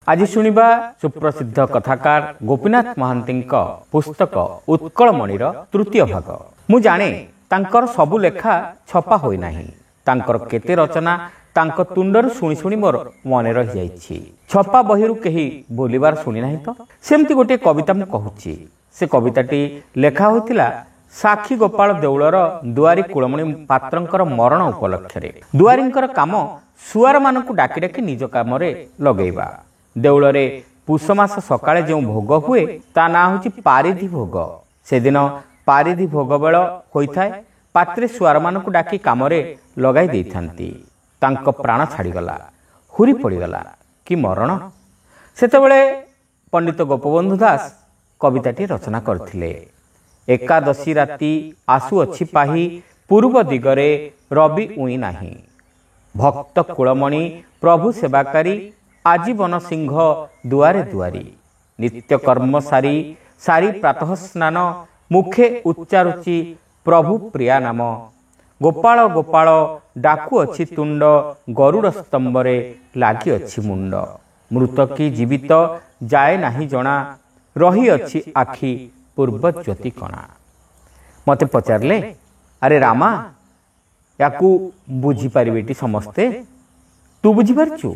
आज शुणिबा सुप्रसिद्ध कथाकार गोपीनाथ महांती पुस्तक उत्कलमणिर तृतीय भाग। मु जाने तांकर सबु लेखा छपा होई नाही, तांकर केते रचना तांक तुंडर शुणी शुणी मोर मन रही जाइछि। छपा बहिरु केही बोलिबार शुणी नाही तो सेमती गोटे कविता मु कहूछि। से कविताटी लेखा होइतिला साक्षी गोपाल देउलर दुआरी कुलमणि पात्रंकर मरण उपलक्षरे। दुआरींकर काम सुआर मानकु डाकी डाकी निज कामरे लगेइबा। देउलरे पुष मास सकाळे जो भोग हुए ता ना होछि पारिधि भोग। से दिन पारिधि भोग बेळ होइथाय। पात्रे सुआर मानकु डाकी कामरे लगाई देइथांती। तांक प्राण छाड़ीगला, हुरी पड़ीगला कि मरण। सेतेबेले पंडित गोपबंधु दास कविताटी रचना करथिले। एकादशी राति आसु अछि पाही, पूर्व दिगरे रवि उई नाही। भक्त कुलमणि प्रभु सेवाकारी, आजीवन सिंह दुआरे दुआरी। नित्य कर्म सारी सारी प्रातः स्नान, मुखे उच्चारुचि प्रभु प्रिया नाम। गोपाल गोपाल डाकु अछि तुंड, गरुड़ स्तंभरे लागि अछि मुंड। मृत की जीवित जाए नाही जना, रही अछि आखि पूर्व ज्योति कणा। मते पचारले, अरे रामा याकू बुझी पारिबेटी समस्ते, तू बुझी पारछु?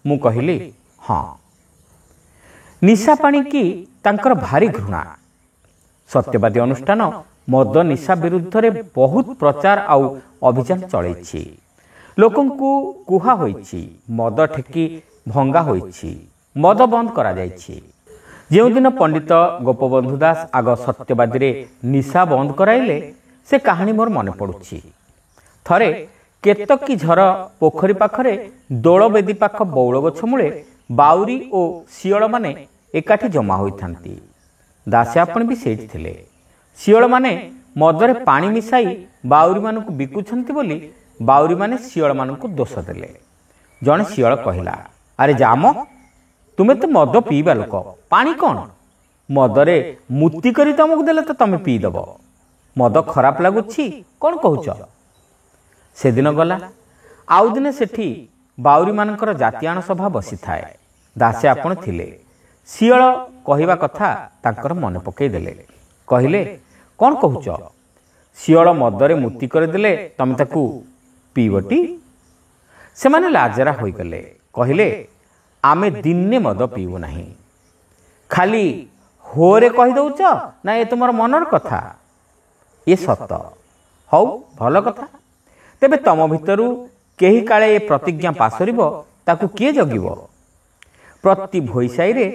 मु कहिली हाँ। निशा पानी की तांकर भारी घृणा। सत्यवादी अनुष्ठान मद निशा विरुद्ध रे बहुत प्रचार आउ अभियान चलैछि। लोकंकु कुहा होइछि मद ठेकी भंगा होइछि, मद बंद करा जाइछि। जेउ दिन पंडित गोपबंधु दास आग सत्यवादी रे निशा बंद कराइले, से कहानी मोर मन पड़ुछि। थरे केतकी झर पोखरी पाखरे दोल बेदी पाख बौल गछ मूले बाउरी ओ शियल माने एकाठी जमा होइथांती। दासे आपण भी सेठी थिले। शियल माने मदरे पानी मिसाई बाउरी मानकु बिकुछंती बोली बाउरी माने शियल मानकु दोष देले। जणे शियल कहिला, अरे जाम, तुमे तो मद पीबा लोक, पानी कौन? मदरे मुक्ति करी तमକୁ देले तो तमे पी दब। मद खराब लागुछि कौन कहूच? से दिन गला। आउ दिने सेठी बाउरी मानकर जातियाण सभा बसी थाए। दासे आपण थिले। शियल कहिबा कथा तांकर मन पकई देले। कहिले, कौन कहूच? शियल मदरे मुक्ति कर देले तमे ताकू पीबटी? से माने लाजरा होई गले। कहिले, आमे दिने मद पीबू नहीं। खाली होरे कहि दउच ना ए तुमर मनर कथा? ये सत हौ, भल कथा। तेबे तम भितरु केही काले ए प्रतिज्ञा पासरिबो, ताकू किए जगिबो? प्रति भोईसाई रे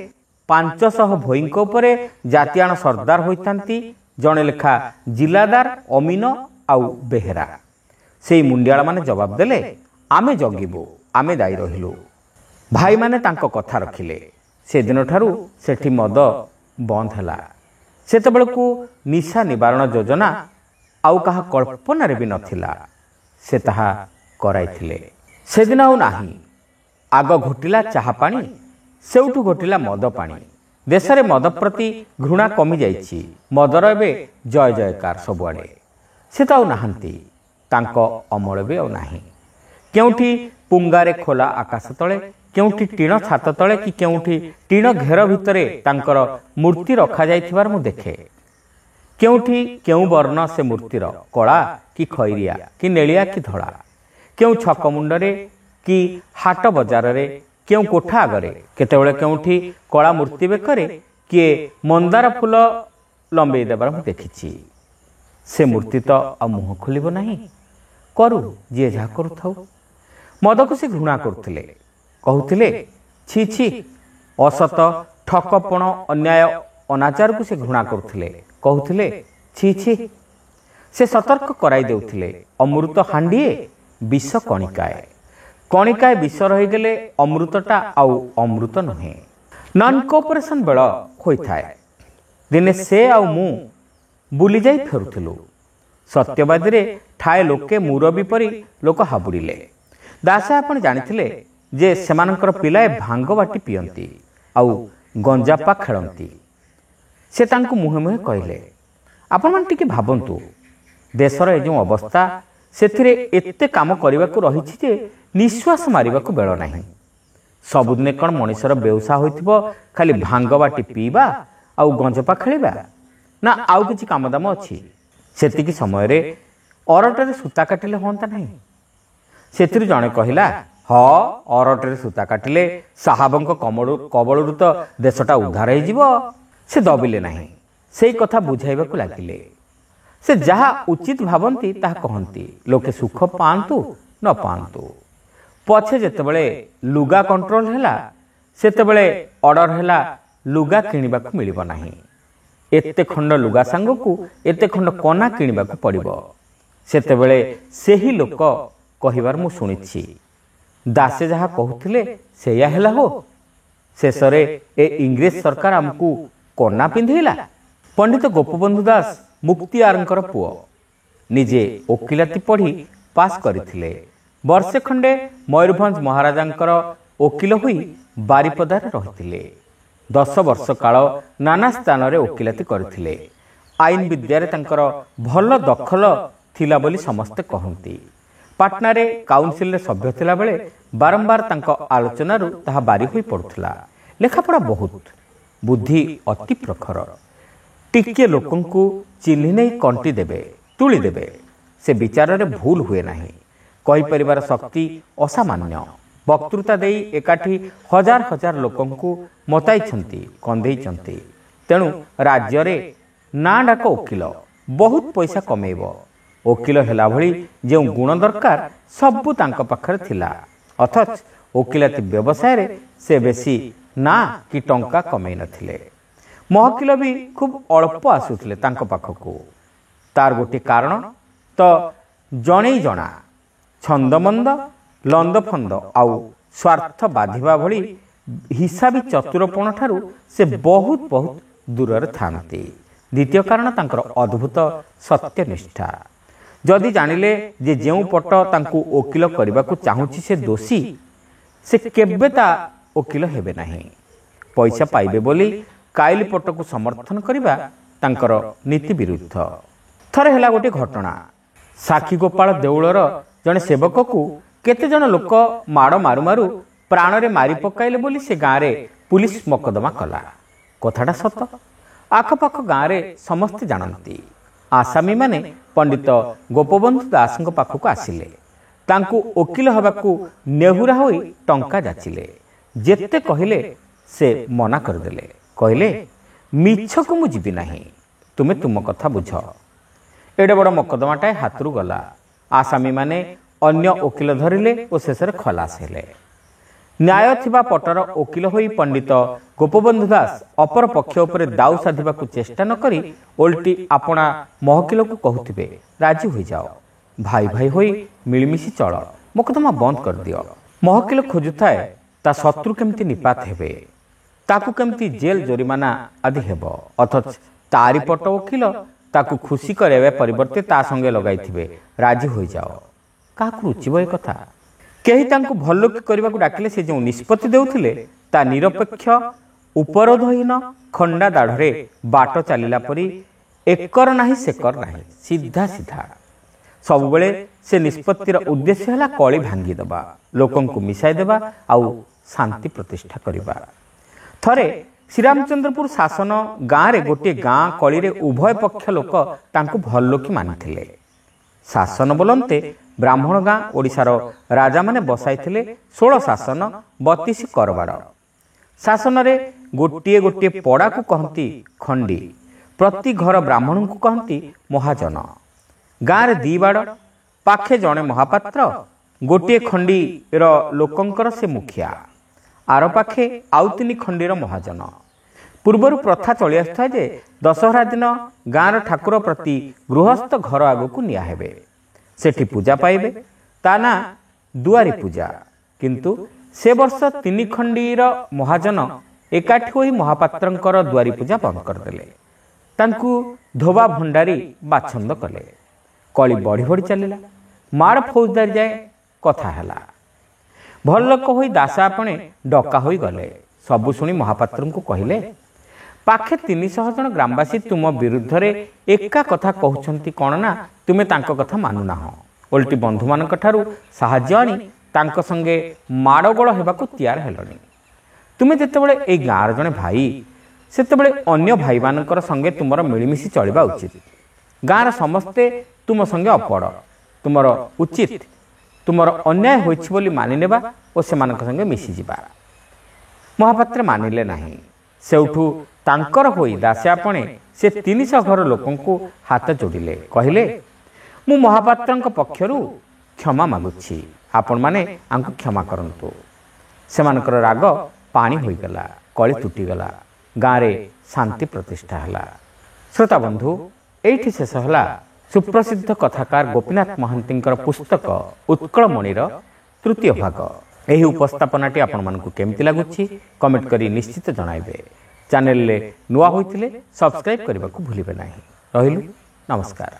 500 भोईंक उपरे जातियाण सरदार होइतांती। जणे लेखा जिलादार, अमीन आउ बेहेरा। सेई मुंडियाळ माने जवाब देले, आमे जगिबो, आमे दाई रहिलु। भाई माने तांको कथा रखिले। से दिन ठारू सेठी मद बंद हैला। सेतेबेलकू निशा निवारण योजना आउ कहा कल्पना रे भी नथिला। से ताहा कराइथिले। से दिन आउ नाही। आग घोटिला चाहा पानी, सेउठू घोटिला मद पानी। देश रे मद प्रति घृणा कमी जाइछि। मदर एबे जय जयकार सबुआडे। से तो आउ नाहांती। तांको अमल भी आउ नाही। केउठी पुंगारे खोला आकाश तले, केउठी टीण छात तले कि केउठी टीण घेर भितरे तांकर मूर्ति रखा जाइथिबार मु देखे। केउठी केउ वर्ण से मूर्तिर, कला कि खैरिया कि नेलिया कि धड़ा, केउ छक मुंडरे कि हाट बजार रे, केउ कोठा आगरे, केतेबेले केउठी कला मूर्ति बेकरे किए मंदार फूल लंबेई देबार मु देखिछि। से मूर्ति तो आ मुह खोलिबो नाही। करू जे जा करूथाउ। मद को से घृणा करथिले। कहूथिले, छी छी, असत ठकपण अन्याय अनाचार को से घृणा करथिले। कहूथिले, छी छी। से सतर्क कराई देउथिले, अमृत हांडिए विष कणिकाए। कणिकाए विष रही गेले अमृतटा आउ अमृत नहे। नॉन कोऑपरेशन बेଳ होइथाए। दिने से आउ मु बुली जाई फेरुथिलु। सत्यवादी रे ठाए लोके मुरबी परी लोक हाबुड़िले। दासे आपण जानिथिले जे सेमानकर पिलाए भांग बाटी पियंती आउ गंजापा खेलंती। से तांको मुहे मुहे कहले, आपण मान टिके भाबंतु, देशर ए जो अवस्था सेथिरे एते काम करबाकू रहिछि जे निश्वास मारिबाकू बेଳ नाही। ସବୁଦିନେ କ'ଣ ମଣିଷର ବେଉସା ହୋଇଥିବ ଖାଲି ଭାଙ୍ଗ ବାଟି ପିଇବା ଆଉ ଗଞ୍ଜପା ଖେଳିବା, ନା ଆଉ କିଛି କାମଦାମ ଅଛି? ସେତିକି ସମୟରେ ଅରଟରେ ସୂତା କାଟିଲେ ହୁଅନ୍ତା ନାହିଁ? ସେଥିରୁ ଜଣେ କହିଲା, ହଁ, ଅରଟରେ ସୂତା କାଟିଲେ ସାହାବଙ୍କ କବଳରୁ ତ ଦେଶଟା ଉଦ୍ଧାର ହେଇଯିବ। ସେ ଦବିଲେ ନାହିଁ, ସେଇ କଥା ବୁଝାଇବାକୁ ଲାଗିଲେ। ସେ ଯାହା ଉଚିତ ଭାବନ୍ତି ତାହା କହନ୍ତି, ଲୋକେ ସୁଖ ପାଆନ୍ତୁ ନ ପାଆନ୍ତୁ। ପଛେ ଯେତେବେଳେ ଲୁଗା କଣ୍ଟ୍ରୋଲ ହେଲା ସେତେବେଳେ ଅର୍ଡର ହେଲା ଲୁଗା କିଣିବାକୁ ମିଳିବ ନାହିଁ। ଏତେ ଖଣ୍ଡ ଲୁଗା ସାଙ୍ଗକୁ ଏତେ ଖଣ୍ଡ କନା କିଣିବାକୁ ପଡ଼ିବ। ସେତେବେଳେ ସେହି ଲୋକ କହିବାର ମୁଁ ଶୁଣିଛି, ଦାସେ ଯାହା କହୁଥିଲେ ସେଇଆ ହେଲା ହୋ। ଶେଷରେ ଏ ଇଂରେଜ ସରକାର ଆମକୁ କନା ପିନ୍ଧେଇଲା। ପଣ୍ଡିତ ଗୋପବନ୍ଧୁ ଦାସ ମୁକ୍ତିଆରଙ୍କର ପୁଅ, ନିଜେ ଓକିଲାତି ପଢ଼ି ପାସ୍ କରିଥିଲେ। ବର୍ଷେ ଖଣ୍ଡେ ମୟୂରଭଞ୍ଜ ମହାରାଜାଙ୍କର ଓକିଲ ହୋଇ ବାରିପଦାରେ ରହିଥିଲେ। 10 ବର୍ଷ କାଳ ନାନା ସ୍ଥାନରେ ଓକିଲାତି କରିଥିଲେ। ଆଇନ ବିଦ୍ୟାରେ ତାଙ୍କର ଭଲ ଦଖଲ ଥିଲା ବୋଲି ସମସ୍ତେ କହନ୍ତି। ପାଟନାରେ କାଉନସିଲରେ ସଭ୍ୟ ଥିଲାବେଳେ ବାରମ୍ବାର ତାଙ୍କ ଆଲୋଚନାରୁ ତାହା ବାରି ହୋଇ ପଡ଼ୁଥିଲା। ଲେଖାପଢ଼ା ବହୁତ, ବୁଦ୍ଧି ଅତି ପ୍ରଖର। ଟିକିଏ ଲୋକଙ୍କୁ ଚିହ୍ନି ନେଇ କଣ୍ଟି ଦେବେ, ତୁଳି ଦେବେ। ସେ ବିଚାରରେ ଭୁଲ ହୁଏ ନାହିଁ। କହିପାରିବାର ଶକ୍ତି ଅସାମାନ୍ୟ। ବକ୍ତୃତା ଦେଇ ଏକାଠି ହଜାର ହଜାର ଲୋକଙ୍କୁ ମତାଇଛନ୍ତି, କନ୍ଦେଇଛନ୍ତି। ତେଣୁ ରାଜ୍ୟରେ ନାଁ ଡାକ ଓକିଲ, ବହୁତ ପଇସା କମେଇବ। ଓକିଲ ହେଲା ଭଳି ଯେଉଁ ଗୁଣ ଦରକାର ସବୁ ତାଙ୍କ ପାଖରେ ଥିଲା। ଅଥଚ ଓକିଲାତି ବ୍ୟବସାୟରେ ସେ ବେଶୀ ନାଁ କି ଟଙ୍କା କମେଇ ନଥିଲେ। ମହକିଲ ବି ଖୁବ୍ ଅଳ୍ପ ଆସୁଥିଲେ ତାଙ୍କ ପାଖକୁ। ତାର ଗୋଟିଏ କାରଣ ତ ଜଣେଇ ଜଣା। ଛନ୍ଦମନ୍ଦ, ଲନ୍ଦଫନ୍ଦ ଆଉ ସ୍ୱାର୍ଥ ବାଧିବା ଭଳି ହିସାବୀ ଚତୁରପଣ ଠାରୁ ସେ ବହୁତ ବହୁତ ଦୂରରେ ଥାନ୍ତି। ଦ୍ୱିତୀୟ କାରଣ ତାଙ୍କର ଅଦ୍ଭୁତ ସତ୍ୟନିଷ୍ଠା। ଯଦି ଜାଣିଲେ ଯେ ଯେଉଁ ପଟ ତାଙ୍କୁ ଓକିଲ କରିବାକୁ ଚାହୁଁଛି ସେ ଦୋଷୀ, ସେ କେବେ ତା ଓକିଲ ହେବେ ନାହିଁ। ପଇସା ପାଇବେ ବୋଲି କାଇଲି ପଟକୁ ସମର୍ଥନ କରିବା ତାଙ୍କର ନୀତି ବିରୁଦ୍ଧ। ଥରେ ହେଲା ଗୋଟିଏ ଘଟଣା। ସାକ୍ଷୀଗୋପାଳ ଦେଉଳର ଜଣେ ସେବକକୁ କେତେଜଣ ଲୋକ ମାଡ଼ ମାରୁ ମାରୁ ପ୍ରାଣରେ ମାରି ପକାଇଲେ ବୋଲି ସେ ଗାଁରେ ପୁଲିସ ମକଦ୍ଦମା କଲା। କଥାଟା ସତ। ଆଖପାଖ ଗାଁରେ ସମସ୍ତେ ଜାଣନ୍ତି। ଆସାମୀମାନେ ପଣ୍ଡିତ ଗୋପବନ୍ଧୁ ଦାସଙ୍କ ପାଖକୁ ଆସିଲେ। ତାଙ୍କୁ ଓକିଲ ହେବାକୁ ନେହୁରା ହୋଇ ଟଙ୍କା ଯାଚିଲେ। ଯେତେ କହିଲେ ସେ ମନା କରିଦେଲେ। କହିଲେ, ମିଛକୁ ମୁଁ ଯିବି ନାହିଁ, ତୁମେ ତୁମ କଥା ବୁଝ। ଏଡ଼େ ବଡ଼ ମକଦ୍ଦମାଟାଏ ହାତରୁ ଗଲା। ଆସାମୀମାନେ ଅନ୍ୟ ଓକିଲ ଧରିଲେ ଓ ଶେଷରେ ଖଲାସ ହେଲେ। ନ୍ୟାୟ ଥିବା ପଟର ଓକିଲ ହୋଇ ପଣ୍ଡିତ ଗୋପବନ୍ଧୁ ଦାସ ଅପର ପକ୍ଷ ଉପରେ ଦାଉ ସାଧିବାକୁ ଚେଷ୍ଟା ନ କରି ଓଲଟି ଆପଣା ମହକିଲକୁ କହୁଥିବେ, ରାଜି ହୋଇଯାଅ, ଭାଇ ଭାଇ ହୋଇ ମିଳିମିଶି ଚଳ, ମକଦ୍ଦମା ବନ୍ଦ କରିଦିଅ। ମହକିଲ ଖୋଜୁଥାଏ ତା ଶତ୍ରୁ କେମିତି ନିପାତ ହେବେ, ତାକୁ କେମିତି ଜେଲ ଜୋରିମାନା ଆଦି ହେବ। ଅଥଚ ତାରି ପଟ ଓକିଲ ତାକୁ ଖୁସି କରାଇବା ପରିବର୍ତ୍ତେ ତା ସଙ୍ଗେ ଲଗାଇଥିବେ, ରାଜି ହୋଇଯାଅ। କାହାକୁ ରୁଚିବ ଏ କଥା? କେହି ତାଙ୍କୁ ଭଲ୍ଲୁକି କରିବାକୁ ଡାକିଲେ ସେ ଯେଉଁ ନିଷ୍ପତ୍ତି ଦେଉଥିଲେ ତା ନିରପେକ୍ଷ, ଉପରୋଧହୀନ, ଖଣ୍ଡା ଦାଢ଼ରେ ବାଟ ଚାଲିଲା ପରି ଏକର ନାହିଁ ସେକର ନାହିଁ, ସିଧା ସିଧା। ସବୁବେଳେ ସେ ନିଷ୍ପତ୍ତିର ଉଦ୍ଦେଶ୍ୟ ହେଲା କଳି ଭାଙ୍ଗିଦେବା, ଲୋକଙ୍କୁ ମିଶାଇ ଦେବା ଆଉ ଶାନ୍ତି ପ୍ରତିଷ୍ଠା କରିବା। ଥରେ ଶ୍ରୀରାମଚନ୍ଦ୍ରପୁର ଶାସନ ଗାଁରେ ଗୋଟିଏ ଗାଁ କଳିରେ ଉଭୟ ପକ୍ଷ ଲୋକ ତାଙ୍କୁ ଭଲ୍ଲୁକି ମାନିଥିଲେ। ଶାସନ ବୋଲନ୍ତେ ବ୍ରାହ୍ମଣ ଗାଁ ଓଡ଼ିଶାର ରାଜାମାନେ ବସାଇଥିଲେ 16 ଶାସନ 32 କରବାଡ଼। ଶାସନରେ ଗୋଟିଏ ଗୋଟିଏ ପଡ଼ାକୁ କହନ୍ତି ଖଣ୍ଡି, ପ୍ରତି ଘର ବ୍ରାହ୍ମଣଙ୍କୁ କହନ୍ତି ମହାଜନ। ଗାଁରେ 2 ବାଡ଼, ପାଖେ ଜଣେ ମହାପାତ୍ର, ଗୋଟିଏ ଖଣ୍ଡିର ଲୋକଙ୍କର ସେ ମୁଖିଆ, ଆର ପାଖେ ଆଉ 3 ଖଣ୍ଡିର ମହାଜନ। ପୂର୍ବରୁ ପ୍ରଥା ଚଳି ଆସୁଥାଏ ଯେ ଦଶହରା ଦିନ ଗାଁର ଠାକୁର ପ୍ରତି ଗୃହସ୍ଥ ଘର ଆଗକୁ ନିଆ ହେବେ, ସେଠି ପୂଜା ପାଇବେ। ତା ନାଁ ଦୁଆରୀ ପୂଜା। କିନ୍ତୁ ସେ ବର୍ଷ 3 ଖଣ୍ଡିର ମହାଜନ ଏକାଠି ହୋଇ ମହାପାତ୍ରଙ୍କର ଦୁଆରୀ ପୂଜା ବନ୍ଦ କରିଦେଲେ। ତାଙ୍କୁ ଧୋବା ଭଣ୍ଡାରୀ ବାଛନ୍ଦ କଲେ। କଳି ବଢ଼ି ବଢ଼ି ଚାଲିଲା। ମାଡ଼ ଫୌଜଦାରୀ ଯାଏ କଥା ହେଲା। ଭଲ ଲୋକ ହୋଇ ଦାସ ଆପଣାଏ ଡକା ହୋଇଗଲେ। ସବୁ ଶୁଣି ମହାପାତ୍ରଙ୍କୁ କହିଲେ, ପାଖେ 300 ଜଣ ଗ୍ରାମବାସୀ ତୁମ ବିରୁଦ୍ଧରେ ଏକା କଥା କହୁଛନ୍ତି କ'ଣ ନା ତୁମେ ତାଙ୍କ କଥା ମାନୁନାହ। ଓଲଟି ବନ୍ଧୁମାନଙ୍କ ଠାରୁ ସାହାଯ୍ୟ ଆଣି ତାଙ୍କ ସଙ୍ଗେ ମାଡ଼ଗୋଳ ହେବାକୁ ତିଆର ହେଲଣି। ତୁମେ ଯେତେବେଳେ ଏଇ ଗାଁର ଜଣେ ଭାଇ, ସେତେବେଳେ ଅନ୍ୟ ଭାଇମାନଙ୍କର ସଙ୍ଗେ ତୁମର ମିଳିମିଶି ଚଳିବା ଉଚିତ। ଗାଁର ସମସ୍ତେ ତୁମ ସଙ୍ଗେ ଅପଡ଼। ତୁମର ଉଚିତ ତୁମର ଅନ୍ୟାୟ ହୋଇଛି ବୋଲି ମାନିନେବା ଓ ସେମାନଙ୍କ ସଙ୍ଗେ ମିଶିଯିବା। ମହାପାତ୍ରେ ମାନିଲେ ନାହିଁ। ସେଉଠୁ ତାଙ୍କର ହୋଇ ଦାସିଆପଣେ ସେ 300 ଘର ଲୋକଙ୍କୁ ହାତ ଯୋଡ଼ିଲେ, କହିଲେ, ମୁଁ ମହାପାତ୍ରଙ୍କ ପକ୍ଷରୁ କ୍ଷମା ମାଗୁଛି, ଆପଣମାନେ ଆଙ୍କୁ କ୍ଷମା କରନ୍ତୁ। ସେମାନଙ୍କର ରାଗ ପାଣି ହୋଇଗଲା, କଳି ତୁଟିଗଲା, ଗାଁରେ ଶାନ୍ତି ପ୍ରତିଷ୍ଠା ହେଲା। ଶ୍ରୋତା ବନ୍ଧୁ, ଏଇଠି ଶେଷ ହେଲା ସୁପ୍ରସିଦ୍ଧ କଥାକାର ଗୋପୀନାଥ ମହାନ୍ତିଙ୍କର ପୁସ୍ତକ ଉତ୍କଳମଣିର ତୃତୀୟ ଭାଗ। ଏହି ଉପସ୍ଥାପନାଟି ଆପଣମାନଙ୍କୁ କେମିତି ଲାଗୁଛି କମେଣ୍ଟ କରି ନିଶ୍ଚିତ ଜଣାଇବେ। ଚ୍ୟାନେଲରେ ନୂଆ ହୋଇଥିଲେ ସବସ୍କ୍ରାଇବ୍ କରିବାକୁ ଭୁଲିବେ ନାହିଁ। ରହିଲୁ, ନମସ୍କାର।